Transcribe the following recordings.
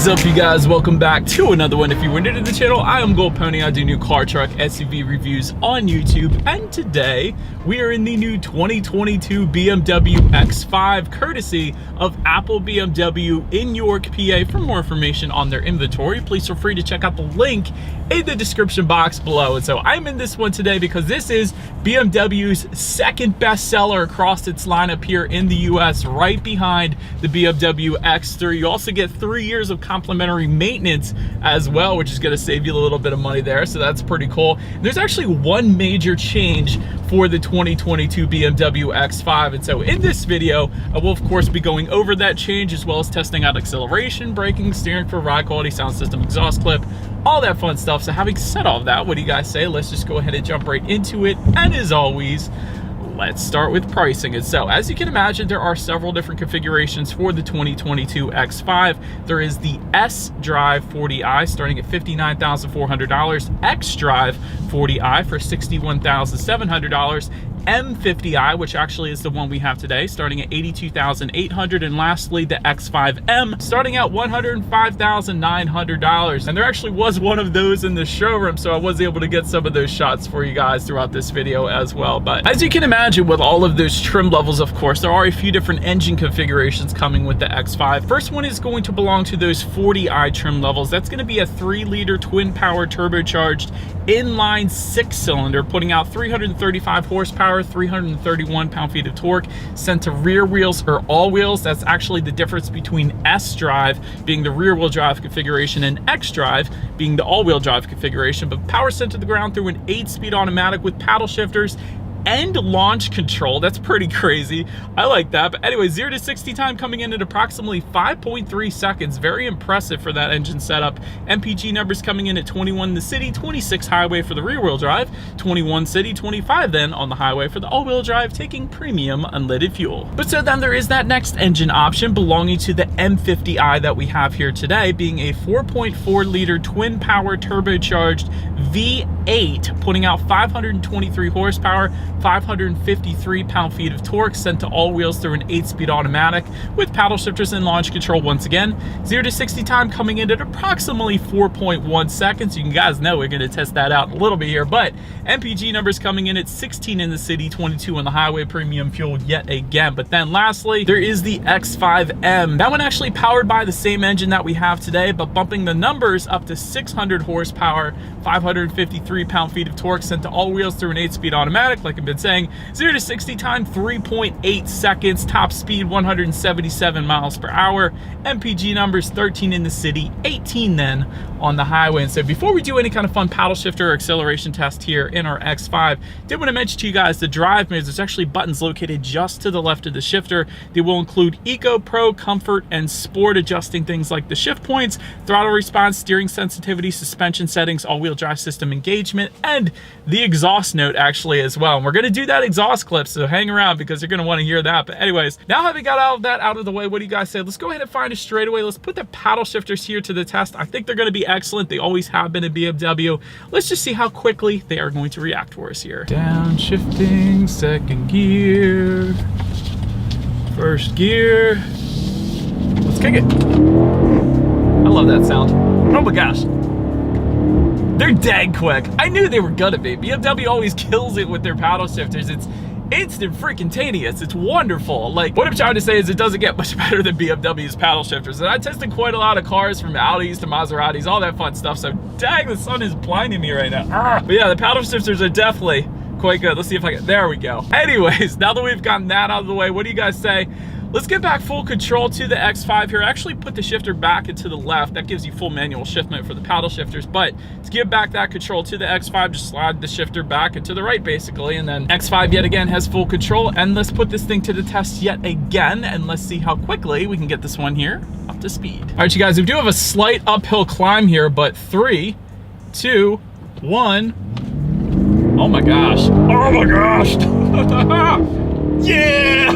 What's up, you guys? Welcome back to another one. If you were new to the channel, I am Gold Pony. I do new car, truck, SUV reviews on YouTube, and today we are in the new 2022 BMW X5 courtesy of Apple BMW in York, PA. For more information on their inventory, please feel free to check out the link in the description box below. And so I'm in this one today because this is BMW's second best seller across its lineup here in the US, right behind the BMW X3. You also get 3 years of complimentary maintenance as well, which is going to save you a little bit of money there, so that's pretty cool. There's actually one major change for the 2022 BMW X5, and so in this video I will of course be going over that change, as well as testing out acceleration, braking, steering for ride quality, sound system, exhaust clip, all that fun stuff. So having said all of that, what do you guys say? Let's just go ahead and jump right into it. And as always, let's start with pricing. And so, as you can imagine, there are several different configurations for the 2022 X5. There is the S-Drive 40i starting at $59,400, X-Drive 40i for $61,700, M50i, which actually is the one we have today, starting at $82,800, and lastly the X5M starting at $105,900. And there actually was one of those in the showroom, so I was able to get some of those shots for you guys throughout this video as well. But as you can imagine, with all of those trim levels, of course, there are a few different engine configurations coming with the X5. First one is going to belong to those 40i trim levels. That's going to be a 3-liter twin power turbocharged inline 6-cylinder, putting out 335 horsepower, 331 pound-feet of torque, sent to rear wheels or all wheels. That's actually the difference between S-Drive being the rear-wheel drive configuration and X-Drive being the all-wheel drive configuration, but power sent to the ground through an 8-speed automatic with paddle shifters and launch control. That's pretty crazy. I like that. But anyway, 0 to 60 time coming in at approximately 5.3 seconds. Very impressive for that engine setup. MPG numbers coming in at 21 in the city, 26 highway for the rear wheel drive, 21 city, 25 then on the highway for the all wheel drive, taking premium unleaded fuel. But so then there is that next engine option belonging to the M50i that we have here today, being a 4.4 liter twin power turbocharged V8, putting out 523 horsepower, 553 pound-feet of torque, sent to all wheels through an 8-speed automatic with paddle shifters and launch control once again. 0 to 60 time coming in at approximately 4.1 seconds. You guys know we're going to test that out a little bit here, but MPG numbers coming in at 16 in the city, 22 on the highway, premium fuel yet again. But then lastly, there is the X5M. That one actually powered by the same engine that we have today, but bumping the numbers up to 600 horsepower, 553 pound-feet of torque, sent to all wheels through an 8-speed automatic, like I've been saying. 0 to 60 time 3.8 seconds, top speed 177 miles per hour, MPG numbers 13 in the city, 18 then on the highway. And so before we do any kind of fun paddle shifter or acceleration test here in our X5, did want to mention to you guys the drive modes. There's actually buttons located just to the left of the shifter. They will include Eco, Pro, Comfort, and Sport, adjusting things like the shift points, throttle response, steering sensitivity, suspension settings, all-wheel drive system engagement, and the exhaust note actually as well. And we're going to do that exhaust clip, so hang around because you're going to want to hear that. But anyways, now having got all of that out of the way, what do you guys say? Let's go ahead and find a straightaway. Let's put the paddle shifters here to the test. I think they're going to be excellent. They always have been at BMW. Let's just see how quickly they are going to react for us here. Downshifting, second gear, first gear. Let's kick it. I love that sound. Oh my gosh. They're dang quick. I knew they were gonna be. BMW always kills it with their paddle shifters. It's instant freaking taneous. It's wonderful. Like, what I'm trying to say is it doesn't get much better than BMW's paddle shifters. And I tested quite a lot of cars, from Audis to Maseratis, all that fun stuff. So dang, the sun is blinding me right now. But yeah, the paddle shifters are definitely quite good. Let's see if I can, there we go. Anyways, now that we've gotten that out of the way, what do you guys say? Let's get back full control to the X5 here. Actually put the shifter back into the left. That gives you full manual shiftment for the paddle shifters. But to give back that control to the X5, just slide the shifter back into the right basically. And then X5 yet again has full control. And let's put this thing to the test yet again. And let's see how quickly we can get this one here up to speed. All right, you guys, we do have a slight uphill climb here, but 3, 2, 1. Oh my gosh. Oh my gosh. Yeah!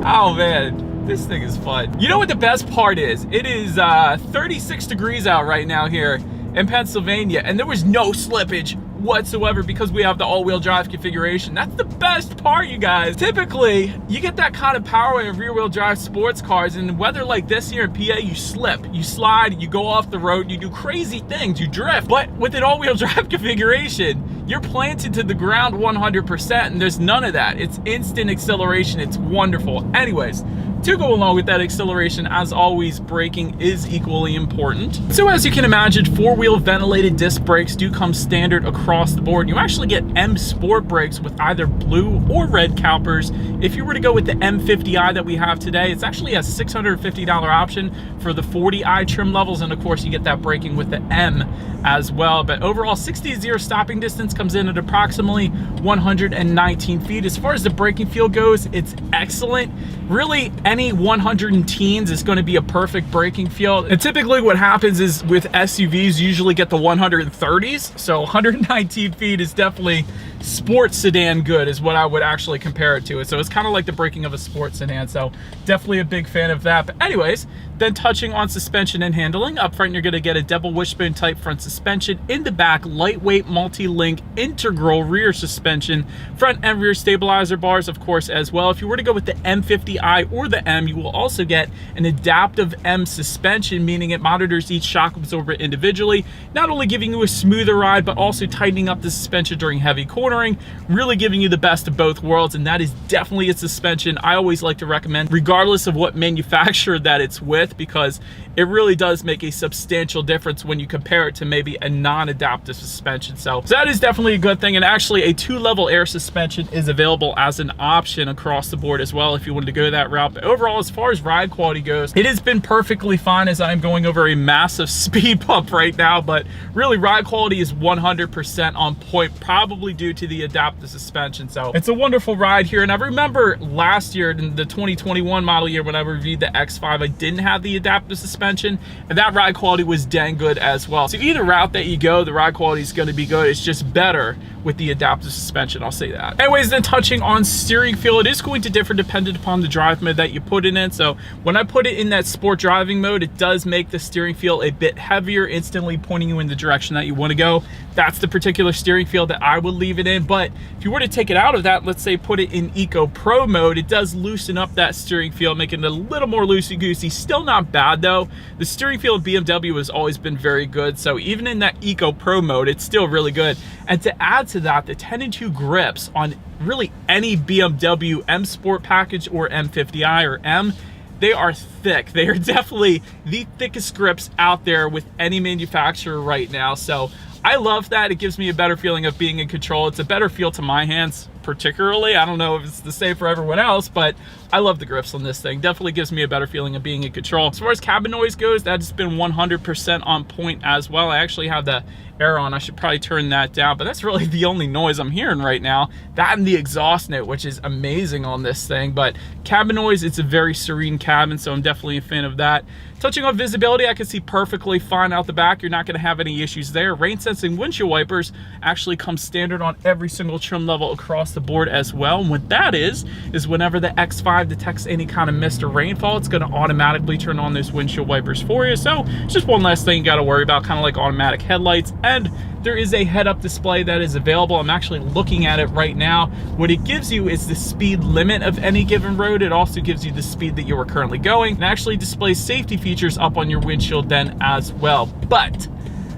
Oh man, this thing is fun. You know what the best part is? It is 36 degrees out right now here in Pennsylvania, and there was no slippage whatsoever because we have the all-wheel drive configuration. That's the best part, you guys. Typically, you get that kind of power in rear-wheel drive sports cars, and weather like this here in PA, you slip, you slide, you go off the road, you do crazy things, you drift. But with an all-wheel drive configuration, you're planted to the ground 100%, and there's none of that. It's instant acceleration. It's wonderful. Anyways, to go along with that acceleration, as always, braking is equally important. So as you can imagine, four-wheel ventilated disc brakes do come standard across the board. You actually get M Sport brakes with either blue or red calipers. If you were to go with the M50i that we have today, it's actually a $650 option for the 40i trim levels, and of course you get that braking with the M as well. But overall, 60-0 stopping distance comes in at approximately 119 feet. As far as the braking feel goes, it's excellent. Really, any 110s is going to be a perfect braking feel. And typically what happens is with SUVs, you usually get the 130s. So 119 feet is definitely sports sedan good, is what I would actually compare it to. So it's kind of like the braking of a sports sedan. So definitely a big fan of that. But anyways, then touching on suspension and handling, up front you're going to get a double wishbone type front suspension. In the back, lightweight multi-link integral rear suspension, front and rear stabilizer bars of course as well. If you were to go with the M50i or the M, you will also get an adaptive M suspension, meaning it monitors each shock absorber individually, not only giving you a smoother ride but also tightening up the suspension during heavy cornering, really giving you the best of both worlds. And that is definitely a suspension I always like to recommend regardless of what manufacturer that it's with, because it really does make a substantial difference when you compare it to maybe a non-adaptive suspension. So that is definitely a good thing. And actually a 2-level air suspension is available as an option across the board as well if you wanted to go that route. But overall, as far as ride quality goes, it has been perfectly fine as I'm going over a massive speed bump right now. But really, ride quality is 100% on point, probably due to the adaptive suspension. So it's a wonderful ride here. And I remember last year in the 2021 model year when I reviewed the X5, I didn't have the adaptive suspension, and that ride quality was dang good as well. So either route that you go, the ride quality is going to be good. It's just better with the adaptive suspension, I'll say that. Anyways, then touching on steering feel, it is going to differ dependent upon the drive mode that you put it in. So when I put it in that sport driving mode, it does make the steering feel a bit heavier, instantly pointing you in the direction that you want to go. That's the particular steering feel that I would leave it in. But if you were to take it out of that, let's say put it in Eco Pro mode, it does loosen up that steering feel, making it a little more loosey-goosey. Still not bad though. The steering feel of BMW has always been very good. So even in that Eco Pro mode, it's still really good. And to add to that, the 10-2 grips on really any BMW M Sport package or M50i or M, they are thick. They are definitely the thickest grips out there with any manufacturer right now. So I love that. It gives me a better feeling of being in control. It's a better feel to my hands particularly. I don't know if it's the same for everyone else, but I love the grips on this thing. Definitely gives me a better feeling of being in control. As far as cabin noise goes, that's been 100% on point as well. I actually have the air on. I should probably turn that down, but that's really the only noise I'm hearing right now. That and the exhaust note, which is amazing on this thing. But cabin noise, it's a very serene cabin, so I'm definitely a fan of that. Touching on visibility, I can see perfectly fine out the back. You're not going to have any issues there. Rain sensing windshield wipers actually come standard on every single trim level across the board as well. And what that is whenever the X5 detects any kind of mist or rainfall, it's going to automatically turn on those windshield wipers for you. So it's just one less thing you got to worry about, kind of like automatic headlights. And there is a head-up display that is available. I'm actually looking at it right now. What it gives you is the speed limit of any given road. It also gives you the speed that you are currently going, and actually displays safety features up on your windshield then as well. But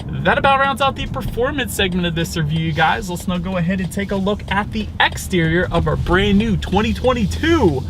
that about rounds out the performance segment of this review, you guys. Let's now go ahead and take a look at the exterior of our brand new 2022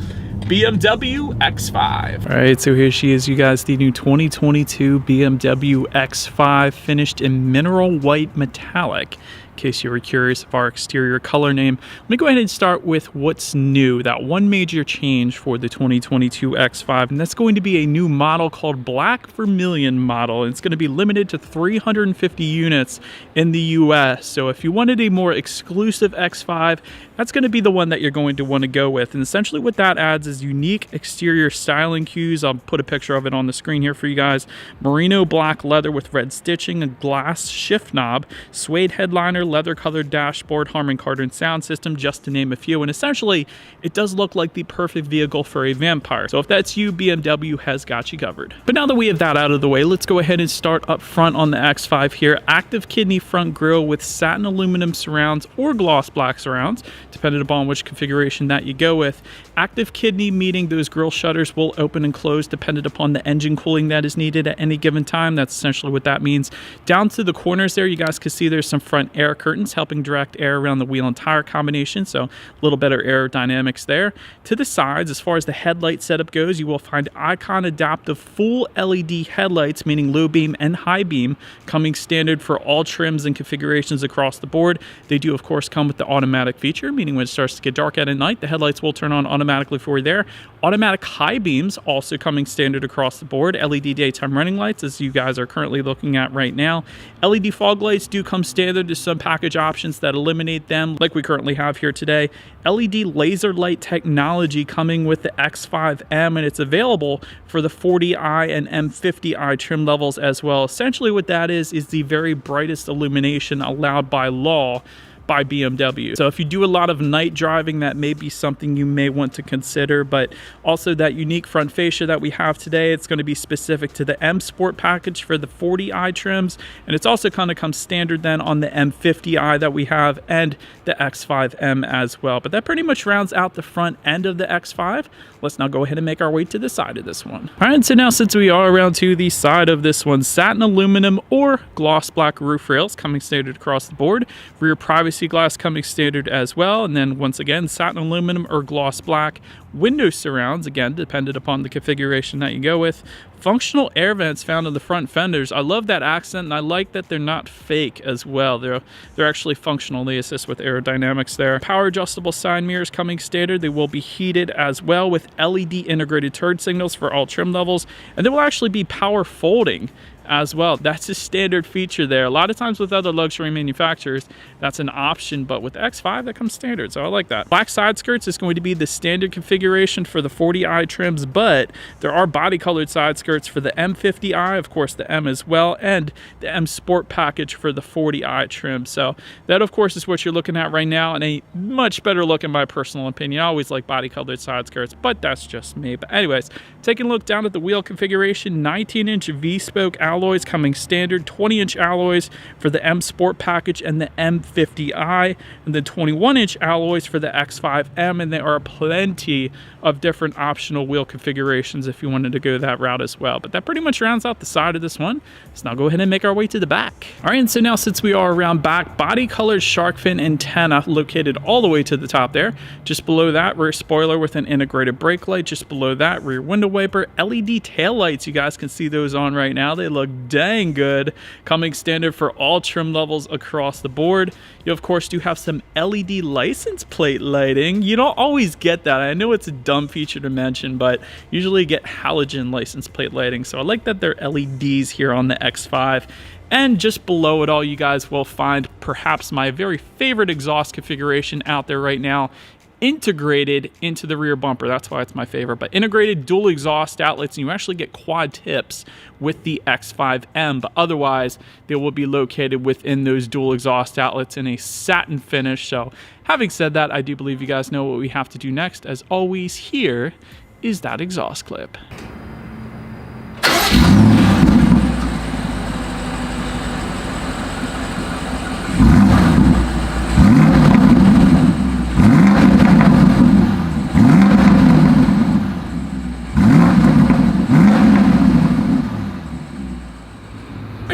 BMW X5. All right, so here she is, you guys, the new 2022 BMW X5, finished in mineral white metallic. In case you were curious of our exterior color name, let me go ahead and start with what's new. That one major change for the 2022 X5, and that's going to be a new model called Black Vermilion model. It's going to be limited to 350 units in the US. So if you wanted a more exclusive X5, that's going to be the one that you're going to want to go with. And essentially what that adds is unique exterior styling cues. I'll put a picture of it on the screen here for you guys. Merino black leather with red stitching, a glass shift knob, suede headliner leather colored dashboard, Harman Kardon sound system, just to name a few. And essentially, it does look like the perfect vehicle for a vampire. So if that's you, BMW has got you covered. But now that we have that out of the way, let's go ahead and start up front on the X5 here. Active kidney front grille with satin aluminum surrounds or gloss black surrounds, depending upon which configuration that you go with. Active kidney, meaning those grille shutters will open and close dependent upon the engine cooling that is needed at any given time. That's essentially what that means. Down to the corners there, you guys can see there's some front air curtains helping direct air around the wheel and tire combination, so a little better aerodynamics there. To the sides, as far as the headlight setup goes, you will find icon adaptive full LED headlights, meaning low beam and high beam, coming standard for all trims and configurations across the board. They do, of course, come with the automatic feature, meaning when it starts to get dark out at night, the headlights will turn on automatically for you there. Automatic high beams also coming standard across the board. LED daytime running lights, as you guys are currently looking at right now. LED fog lights do come standard. There's some package options that eliminate them, like we currently have here today. LED laser light technology coming with the X5M, and it's available for the 40i and M50i trim levels as well. Essentially what that is the very brightest illumination allowed by law by BMW. So if you do a lot of night driving, that may be something you may want to consider. But also that unique front fascia that we have today, it's going to be specific to the M Sport package for the 40i trims, and it's also kind of comes standard then on the M50i that we have and the X5M as well. But that pretty much rounds out the front end of the X5. Let's now go ahead and make our way to the side of this one. All right, so now since we are around to the side of this one, satin aluminum or gloss black roof rails coming standard across the board. Rear privacy glass coming standard as well, and then once again satin aluminum or gloss black. Window surrounds, again dependent upon the configuration that you go with. Functional air vents found on the front fenders. I love that accent, and I like that they're not fake as well. They're actually functional. They assist with aerodynamics there. Power adjustable side mirrors coming standard. They will be heated as well with LED integrated turn signals for all trim levels, and they will actually be power folding as well. That's a standard feature there. A lot of times with other luxury manufacturers, that's an option, but with X5, that comes standard, so I like that. Black side skirts is going to be the standard configuration for the 40i trims, but there are body colored side skirts for the M50i, of course the M as well, and the M Sport package for the 40i trim. So that, of course, is what you're looking at right now, and a much better look in my personal opinion. I always like body colored side skirts, but that's just me. But anyways, taking a look down at the wheel configuration, 19-inch V-spoke alloys coming standard, 20-inch alloys for the M Sport package and the M50i, and then 21-inch alloys for the X5M, and there are plenty of different optional wheel configurations if you wanted to go that route as well. But that pretty much rounds out the side of this one. Let's now go ahead and make our way to the back. All right, and so now since we are around back, body colored shark fin antenna located all the way to the top there. Just below that, rear spoiler with an integrated brake light. Just below that, rear window wiper, LED tail lights. You guys can see those on right now. They look dang good, coming standard for all trim levels across the board. You of course do have some LED license plate lighting. You don't always get that. I know it's a dumb feature to mention, but usually you get halogen license plate lighting, so I like that they're LEDs here on the X5. And just below it all, you guys will find perhaps my very favorite exhaust configuration out there right now, integrated into the rear bumper. That's why it's my favorite. But integrated dual exhaust outlets, and you actually get quad tips with the X5M, but otherwise they will be located within those dual exhaust outlets in a satin finish. So having said that, I do believe you guys know what we have to do next. As always, here is that exhaust clip.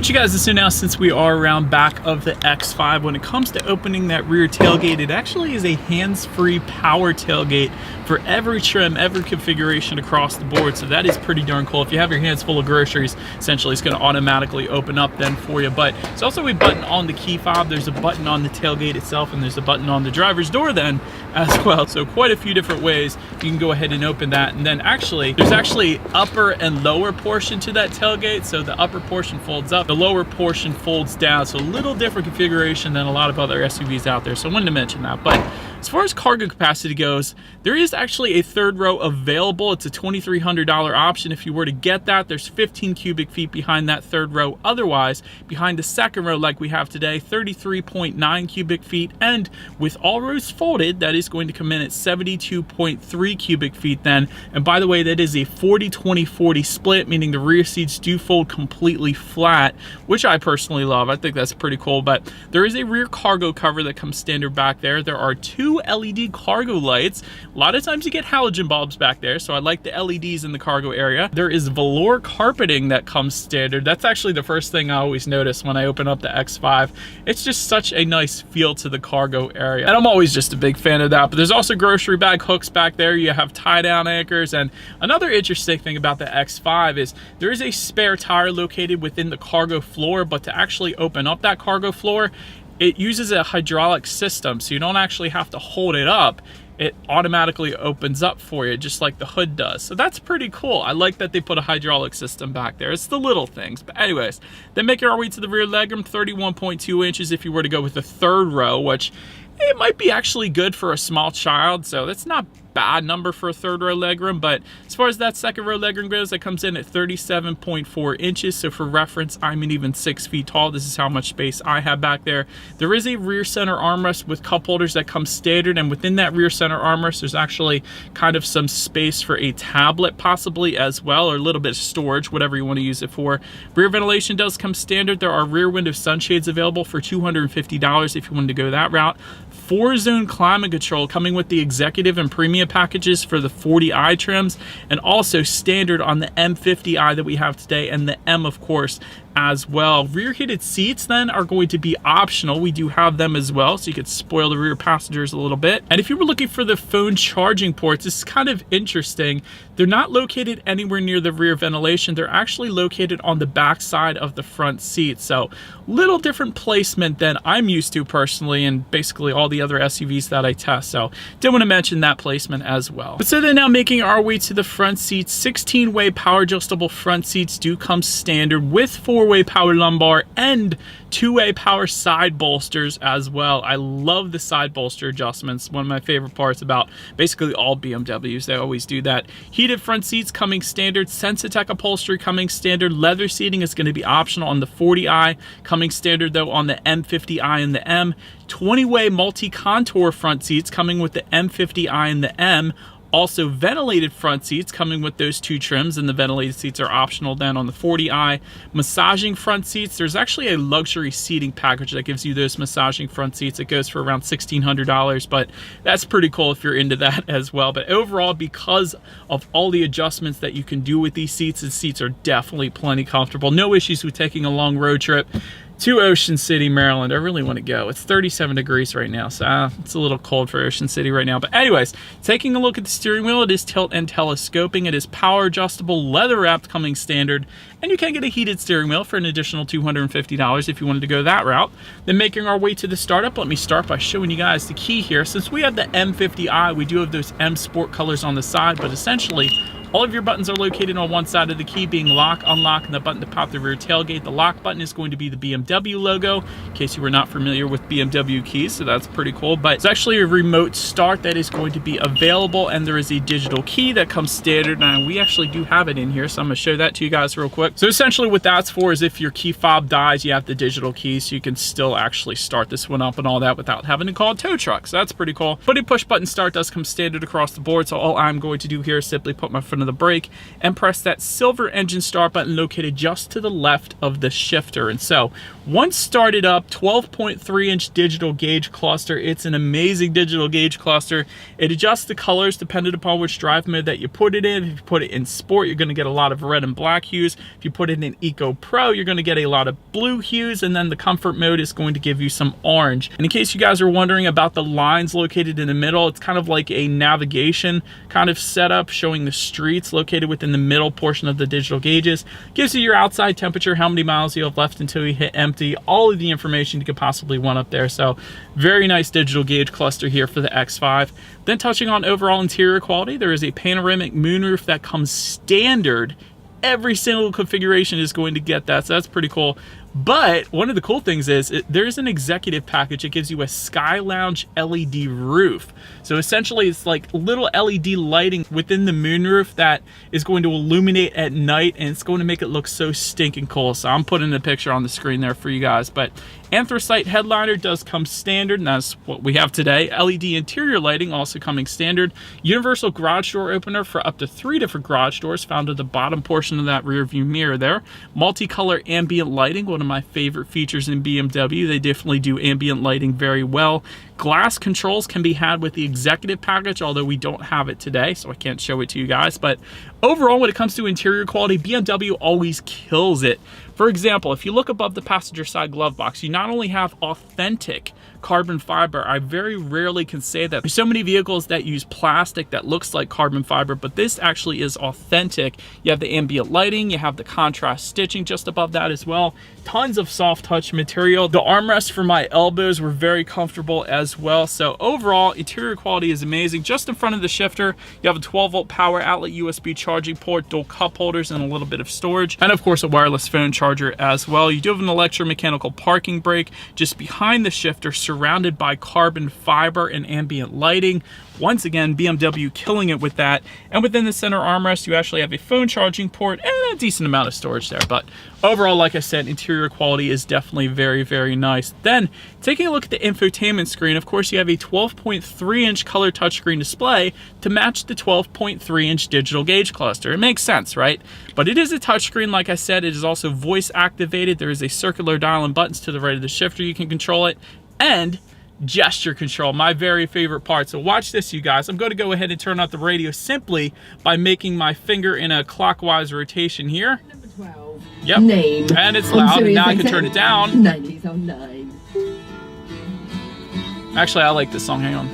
You guys, so now since we are around back of the X5, when it comes to opening that rear tailgate, it actually is a hands-free power tailgate for every trim, every configuration across the board. So that is pretty darn cool. If you have your hands full of groceries, essentially it's going to automatically open up then for you. But it's also a button on the key fob, there's a button on the tailgate itself, and there's a button on the driver's door then as well. So quite a few different ways you can go ahead and open that. And then there's actually upper and lower portion to that tailgate. So the upper portion folds up, the lower portion folds down. So a little different configuration than a lot of other SUVs out there. So I wanted to mention that. But As far as cargo capacity goes, there is actually a third row available. It's a $2,300 option. If you were to get that, there's 15 cubic feet behind that third row. Otherwise, behind the second row like we have today, 33.9 cubic feet. And with all rows folded, that is going to come in at 72.3 cubic feet then. And by the way, that is a 40-20-40 split, meaning the rear seats do fold completely flat, which I personally love. I think that's pretty cool. But there is a rear cargo cover that comes standard back there. There are 2 LED cargo lights. A lot of times you get halogen bulbs back there, so I like the LEDs in the cargo area. There is velour carpeting that comes standard. That's actually the first thing I always notice when I open up the X5. It's just such a nice feel to the cargo area, and I'm always just a big fan of that. But there's also grocery bag hooks back there. You have tie-down anchors, and another interesting thing about the X5 is there is a spare tire located within the cargo floor, but to actually open up that cargo floor, it uses a hydraulic system, so you don't actually have to hold it up. It automatically opens up for you, just like the hood does. So that's pretty cool. I like that they put a hydraulic system back there. It's the little things. But anyways, then making our way to the rear legroom, 31.2 inches if you were to go with the third row, which it might be actually good for a small child, so that's not bad number for a third row legroom. But as far as that second row legroom goes, that comes in at 37.4 inches. So for reference, I'm an even 6 feet tall. This is how much space I have back there. There is a rear center armrest with cup holders that comes standard, and within that rear center armrest, there's actually kind of some space for a tablet possibly as well, or a little bit of storage, whatever you want to use it for. Rear ventilation does come standard. There are rear window sunshades available for $250 if you wanted to go that route. 4-zone climate control coming with the executive and premium packages for the 40i trims, and also standard on the M50i that we have today, and the M, of course, as well. Rear heated seats then are going to be optional. We do have them as well, so you could spoil the rear passengers a little bit. And if you were looking for the phone charging ports, this is kind of interesting. They're not located anywhere near the rear ventilation. They're actually located on the back side of the front seat. So little different placement than I'm used to personally, and basically all the other SUVs that I test. So did want to mention that placement as well. But so then now making our way to the front seats, 16-way power adjustable front seats do come standard with 4-way power lumbar and 2-way power side bolsters as well. I love the side bolster adjustments. One of my favorite parts about basically all BMWs. They always do that. Heated front seats coming standard. Sensitech upholstery coming standard. Leather seating is going to be optional on the 40i. Coming standard though on the M50i and the M. 20-way multi-contour front seats coming with the M50i and the M. Also ventilated front seats coming with those 2 trims, and the ventilated seats are optional then on the 40i. Massaging front seats. There's actually a luxury seating package that gives you those massaging front seats. It goes for around $1,600, but that's pretty cool if you're into that as well. But overall, because of all the adjustments that you can do with these seats, the seats are definitely plenty comfortable. No issues with taking a long road trip to Ocean City, Maryland. I really want to go. It's 37 degrees right now, so it's a little cold for Ocean City right now. But anyways, taking a look at the steering wheel, it is tilt and telescoping. It is power adjustable, leather wrapped coming standard, and you can get a heated steering wheel for an additional $250 if you wanted to go that route. Then making our way to the startup, let me start by showing you guys the key here. Since we have the M50i, we do have those M Sport colors on the side, but essentially all of your buttons are located on one side of the key, being lock, unlock, and the button to pop the rear tailgate. The lock button is going to be the BMW logo, in case you were not familiar with BMW keys, so that's pretty cool. But it's actually a remote start that is going to be available, and there is a digital key that comes standard, and we actually do have it in here, so I'm going to show that to you guys real quick. So essentially what that's for is if your key fob dies, you have the digital key, so you can still actually start this one up and all that without having to call a tow truck, so that's pretty cool. But a push button start does come standard across the board, so all I'm going to do here is simply put my foot on the brake and press that silver engine start button located just to the left of the shifter. And so once started up, 12.3-inch digital gauge cluster. It's an amazing digital gauge cluster. It adjusts the colors depending upon which drive mode that you put it in. If you put it in sport, you're going to get a lot of red and black hues. If you put it in Eco Pro, you're going to get a lot of blue hues, and then the comfort mode is going to give you some orange. And in case you guys are wondering about the lines located in the middle, it's kind of like a navigation kind of setup showing the streets located within the middle portion of the digital gauges. Gives you your outside temperature, how many miles you have left until you hit empty, all of the information you could possibly want up there. So very nice digital gauge cluster here for the X5. Then touching on overall interior quality, there is a panoramic moonroof that comes standard. Every single configuration is going to get that, so that's pretty cool. But one of the cool things is there's an executive package that gives you a Sky Lounge LED roof. So essentially it's like little LED lighting within the moonroof that is going to illuminate at night, and it's going to make it look so stinking cool. So I'm putting a picture on the screen there for you guys. But anthracite headliner does come standard, and that's what we have today. LED interior lighting also coming standard. Universal garage door opener for up to 3 different garage doors found at the bottom portion of that rear view mirror there. Multicolor ambient lighting, one of my favorite features in BMW. They definitely do ambient lighting very well. Glass controls can be had with the executive package, although we don't have it today, so I can't show it to you guys. But overall, when it comes to interior quality, BMW always kills it. For example, if you look above the passenger side glove box, you not only have authentic carbon fiber. I very rarely can say that. There's so many vehicles that use plastic that looks like carbon fiber, but this actually is authentic. You have the ambient lighting, you have the contrast stitching just above that as well. Tons of soft touch material. The armrests for my elbows were very comfortable as well. So overall, interior quality is amazing. Just in front of the shifter, you have a 12-volt power outlet, USB charging port, dual cup holders, and a little bit of storage. And of course, a wireless phone charger as well. You do have an electromechanical parking brake just behind the shifter, surrounded by carbon fiber and ambient lighting. Once again, BMW killing it with that. And within the center armrest, you actually have a phone charging port and a decent amount of storage there. But overall, like I said, interior quality is definitely very, very nice. Then, taking a look at the infotainment screen, of course, you have a 12.3-inch color touchscreen display to match the 12.3-inch digital gauge cluster. It makes sense, right? But it is a touchscreen, like I said. It is also voice activated. There is a circular dial and buttons to the right of the shifter. You can control it. And gesture control, my very favorite part. So watch this, you guys. I'm going to go ahead and turn out the radio simply by making my finger in a clockwise rotation here. Number 12. Yep. Name. And it's loud, and now I can turn it down. 90s on 9. Actually, I like this song. Hang on.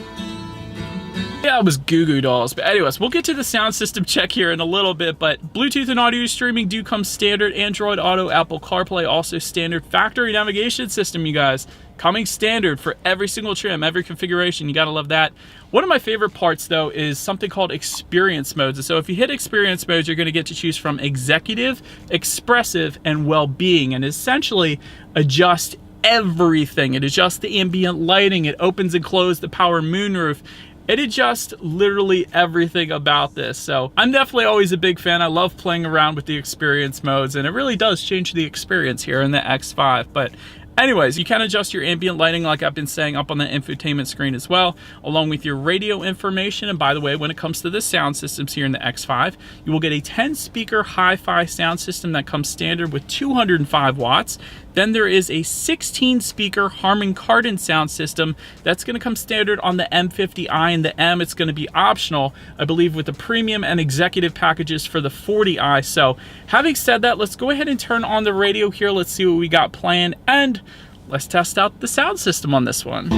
Yeah, it was Goo Goo Dolls. But anyways, we'll get to the sound system check here in a little bit, but Bluetooth and audio streaming do come standard. Android Auto, Apple CarPlay also standard. Factory navigation system, you guys, coming standard for every single trim, every configuration. You gotta love that. One of my favorite parts, though, is something called experience modes. So if you hit experience modes, you're gonna get to choose from executive, expressive, and well-being, and essentially adjust everything. It adjusts the ambient lighting. It opens and closes the power moonroof. It adjusts literally everything about this. So I'm definitely always a big fan. I love playing around with the experience modes, and it really does change the experience here in the X5. But anyways, you can adjust your ambient lighting, like I've been saying, up on the infotainment screen as well, along with your radio information. And by the way, when it comes to the sound systems here in the X5, you will get a 10-speaker hi-fi sound system that comes standard with 205 watts. Then there is a 16-speaker Harman Kardon sound system that's going to come standard on the M50i and the M. It's going to be optional, I believe, with the premium and executive packages for the 40i. So having said that, let's go ahead and turn on the radio here. Let's see what we got planned, and let's test out the sound system on this one.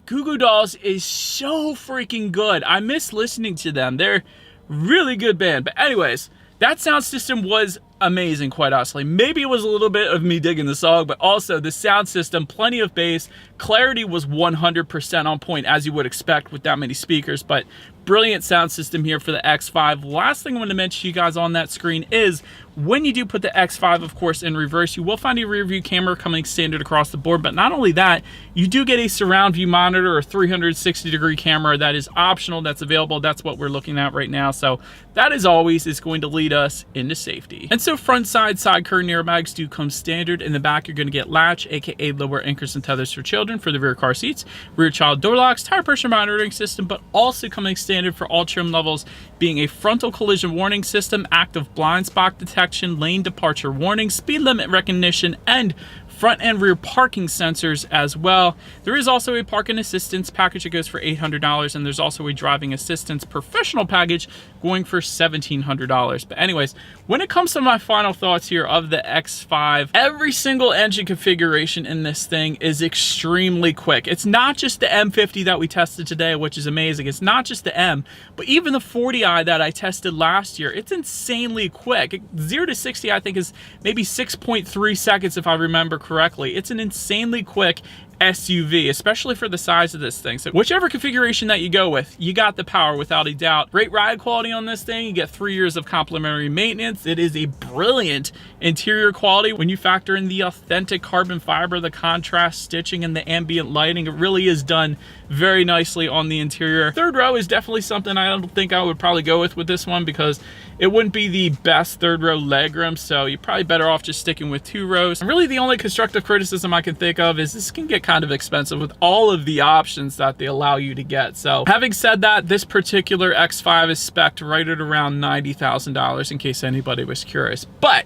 Goo Goo Dolls is so freaking good. I miss listening to them. They're really good band. But anyways, that sound system was amazing, quite honestly. Maybe it was a little bit of me digging the song, but also the sound system, plenty of bass. Clarity was 100% on point, as you would expect with that many speakers, but brilliant sound system here for the X5. Last thing I want to mention to you guys on that screen is when you do put the X5, of course, in reverse, you will find a rear view camera coming standard across the board. But not only that, you do get a surround view monitor or 360-degree camera that is optional, that's available. That's what we're looking at right now. So that, as always, is going to lead us into safety. And so front side curtain airbags do come standard. In the back, you're going to get latch, aka lower anchors and tethers for children for the rear car seats, rear child door locks, tire pressure monitoring system, but also coming standard for all trim levels, being a frontal collision warning system, active blind spot detection, lane departure warning, speed limit recognition, and front and rear parking sensors as well. There is also a parking assistance package that goes for $800, and there's also a driving assistance professional package going for $1,700. But anyways, when it comes to my final thoughts here of the X5, every single engine configuration in this thing is extremely quick. It's not just the M50 that we tested today, which is amazing. It's not just the M, but even the 40i that I tested last year, it's insanely quick. 0 to 60, I think, is maybe 6.3 seconds if I remember correctly, it's an insanely quick SUV, especially for the size of this thing. So whichever configuration that you go with, you got the power without a doubt. Great ride quality on this thing. You get 3 years of complimentary maintenance. It is a brilliant interior quality. When you factor in the authentic carbon fiber, the contrast stitching, and the ambient lighting, it really is done very nicely on the interior. Third row is definitely something I don't think I would probably go with this one, because it wouldn't be the best third row legroom, so you're probably better off just sticking with 2 rows. And really the only constructive criticism I can think of is this can get kind of expensive with all of the options that they allow you to get. So having said that, this particular X5 is spec'd right at around $90,000 in case anybody was curious. But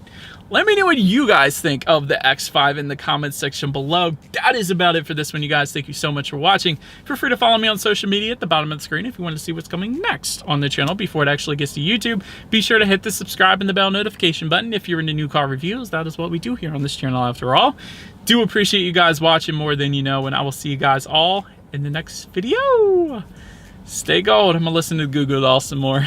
let me know what you guys think of the X5 in the comments section below. That is about it for this one, you guys. Thank you so much for watching. Feel free to follow me on social media at the bottom of the screen if you want to see what's coming next on the channel before it actually gets to YouTube. Be sure to hit the subscribe and the bell notification button if you're into new car reviews. That is what we do here on this channel after all. Do appreciate you guys watching more than you know, and I will see you guys all in the next video. Stay gold. I'm gonna listen to Google Doll some more.